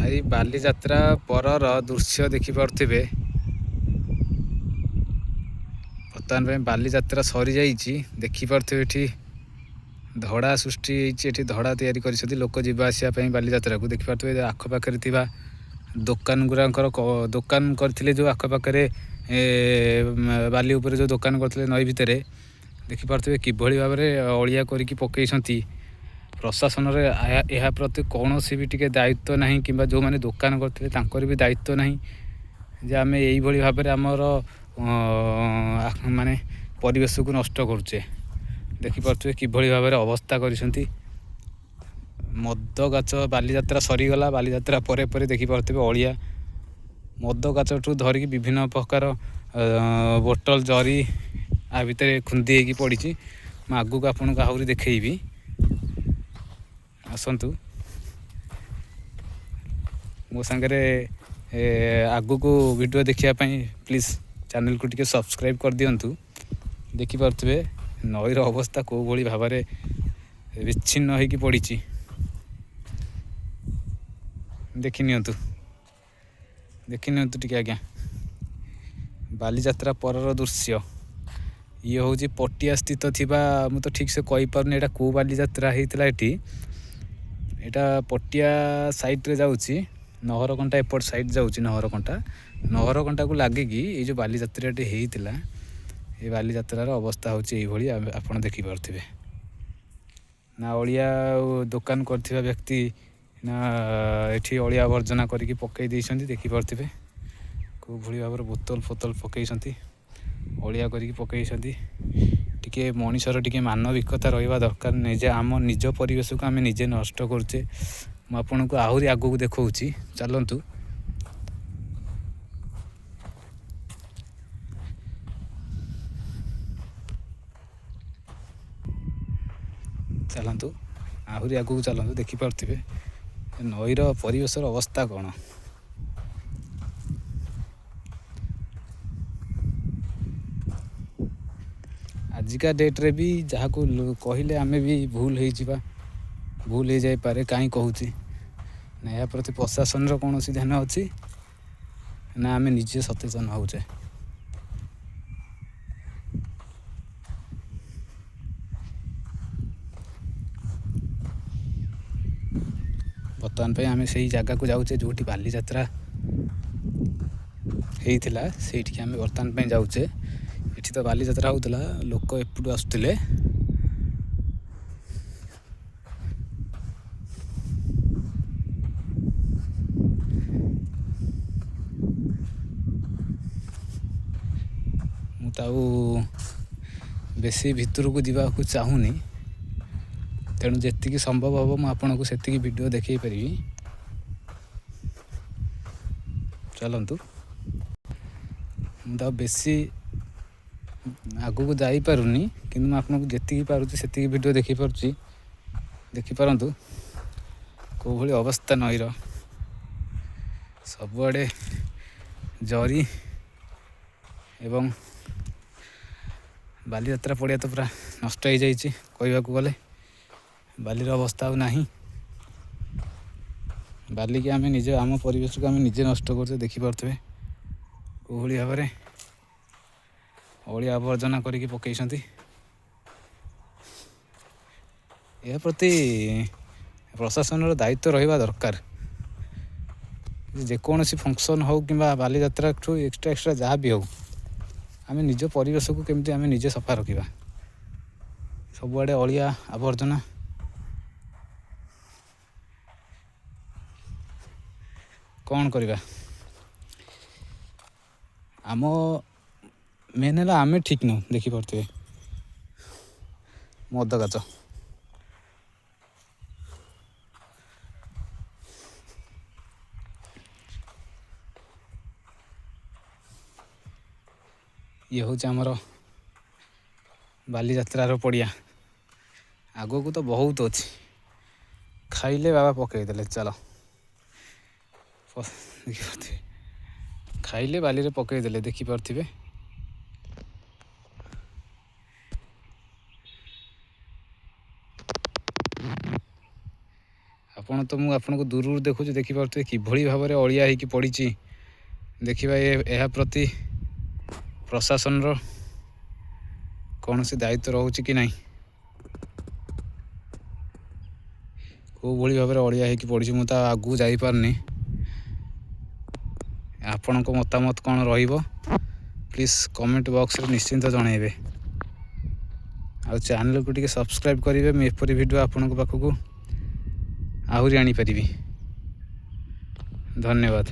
भाई बालीଯାत्रा परर दृश्य देखिपे बर्तमान में बालीଯାत्रा सरी जाइए देखिपे ये धड़ा सृष्टि होती धड़ा तैयारी कर लोक जावासवाई बालीଯାत्रा को देखिपे आखपाखे दुकान गुराकर दुकान करते जो आखपाखे बाली उपर जो दुकान करते नई भितर देखिपे किभली भाव में अलिया करके पकई प्रशासन यह प्रति कौन भी टी दायित्व ना कि जो मैंने दुकान करते भी दायित्व ना जे आम यही भाव में आमर माने परिवेश को नष्ट करुचे देखिपे किभली भाव में अवस्था कर मद गाच बालीଯାत्रा सरीगला बालीଯାत्रा परे परे देखिपे अलिया मद गाच ठू धरिकी विभिन्न प्रकार बोतल जरी आ भितर खुंदी होगी पड़ी आगू को आपको आहरी देखी आसतु मो सांगे आगू को वीडियो देखापी प्लीज चैनल को टिके सब्सक्राइब कर दिंतु देखिपे नईर अवस्था कौ भली भाव में विच्छिन्न होगी पड़ी देखनी टिके आज्ञा बालीଯାत्रा परर दृश्य ये हूँ पटिया स्थित थिबा मु तो ठीक से कही पारनी एटा को बालीଯାत्रा होता यहाँ पटिया साइड रे जाऊँगी नहरकंटा एपट साइड जाऊँगी नहरकंटा को लगिकी ये जो बालीଯାत्राटी होता ये बालीଯାत्रार अवस्था होगी आप देखिपे ना अलिया दुकान कर व्यक्ति ना ये अलिया आवर्जना करके पकई देखिपे कौ भली भाव बोतल फोतल पकई अलिया करके पकई टिके मनीषर टिके मानविकता रहा दरकार निजे आम निज परिवेश को आम निजे नष्ट करुचे मुझे को आहरी आग को देखा चलतु चलतु आहरी आग को चलतु देखिपे नईर परिवेशर अवस्था कौन आजिका डेट रे भी जहाँ को कहले आमे भी भूल हो जाए पारे कहीं कहूँ ना या प्रति प्रशासन कौन ध्यान अच्छी ना आमे निजे सचेतन होचे बर्तमान पे आमे सही जगह को जाऊे जो बालीଯାत्रा होता से आम बर्तमान पे जाऊे ये तो बालीଯାत्रा होता लोक एपटू आसुले मुझे बेसी भितर को जावा को चाहूनी तेणु जी संभव हम मुझे से वीडियो देखई पारि चलतु मुझे बेसी आगू को जापारूनी कि आपको जी पार्टी से वीडियो देखिपारतु कौ भली अवस्था नईर सबुआड़े जरी एवं बालीଯାत्रा पड़िया तो पूरा नष्ट हो जाइए कहवाक गले बालीर अवस्था आ नहीं बाली की आम निज आम परिवेश को आम निजे नष्ट करते देखिपे कौ भली भाव में अलिया आवर्जना करके पकई यह प्रति प्रशासन दायित्व रहा दरकार जेकोसी फंक्शन हो कि बालीଯାत्रा ठू एक्सट्रा जहाँ भी हो आम निज परिवेश को केमती आम निजे सफा रखा सबुआड़े अलिया आवर्जना कौन करवा आम मेन है आम ठीक नु देखिपे मद गाच ये हूँ आमर बालीଯାत्रार पड़िया आग को तो बहुत अच्छी खाइले बाबा पकईदे चल देखिपे खाइले बाली पकईदे देखिपे ଆପଣ ତ ମୁଁ ଆପଣଙ୍କୁ ଦୂରରୁ ଦେଖୁଛି, ଦେଖିପାରୁଥିବେ କିଭଳି ଭାବରେ ଅଳିଆ ହେଇକି ପଡ଼ିଛି। ଦେଖିବା ଏହା ପ୍ରତି ପ୍ରଶାସନର କୌଣସି ଦାୟିତ୍ୱ ରହୁଛି କି ନାହିଁ। କେଉଁଭଳି ଭାବରେ ଅଳିଆ ହେଇକି ପଡ଼ିଛି, ମୁଁ ତ ଆଗକୁ ଯାଇପାରୁନି। ଆପଣଙ୍କ ମତାମତ କ'ଣ ରହିବ ପ୍ଲିଜ୍ କମେଣ୍ଟ ବକ୍ସରେ ନିଶ୍ଚିନ୍ତ ଜଣାଇବେ। ଆଉ ଚ୍ୟାନେଲକୁ ଟିକେ ସବସ୍କ୍ରାଇବ୍ କରିବେ, ମୁଁ ଏପରି ଭିଡ଼ିଓ ଆପଣଙ୍କ ପାଖକୁ ଆହୁରି ଆଣିପାରିବି। ଧନ୍ୟବାଦ।